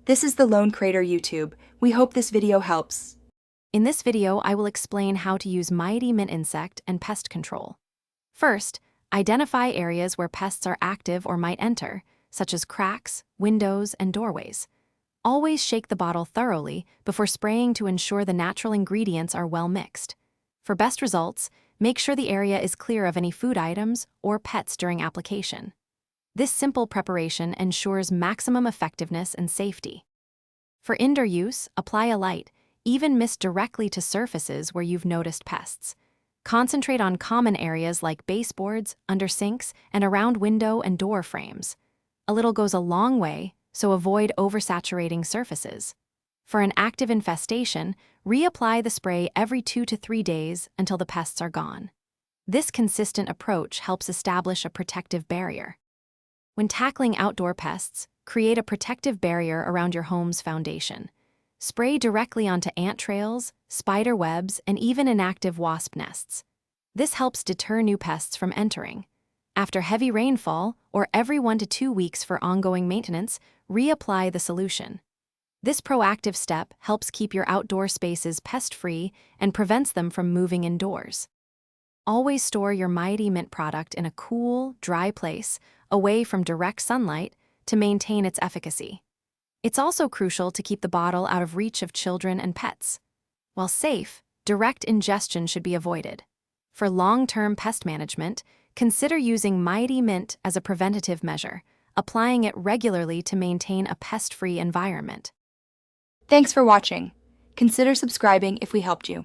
This is the Lone Crater YouTube. We hope this video helps. In this video, I will explain how to use Mighty Mint insect and pest control. First, identify areas where pests are active or might enter, such as cracks, windows, and doorways. Always shake the bottle thoroughly before spraying to ensure the natural ingredients are well mixed. For best results, make sure the area is clear of any food items or pets during application. This simple preparation ensures maximum effectiveness and safety. For indoor use, apply a light, even mist directly to surfaces where you've noticed pests. Concentrate on common areas like baseboards, under sinks, and around window and door frames. A little goes a long way, so avoid oversaturating surfaces. For an active infestation, reapply the spray every 2 to 3 days until the pests are gone. This consistent approach helps establish a protective barrier. When tackling outdoor pests, create a protective barrier around your home's foundation. Spray directly onto ant trails, spider webs, and even inactive wasp nests. This helps deter new pests from entering. After heavy rainfall, or every 1 to 2 weeks for ongoing maintenance, reapply the solution. This proactive step helps keep your outdoor spaces pest-free and prevents them from moving indoors. Always store your Mighty Mint product in a cool, dry place, away from direct sunlight, to maintain its efficacy. It's also crucial to keep the bottle out of reach of children and pets. While safe, direct ingestion should be avoided. For long-term pest management, consider using Mighty Mint as a preventative measure, applying it regularly to maintain a pest-free environment. Thanks for watching. Consider subscribing if we helped you.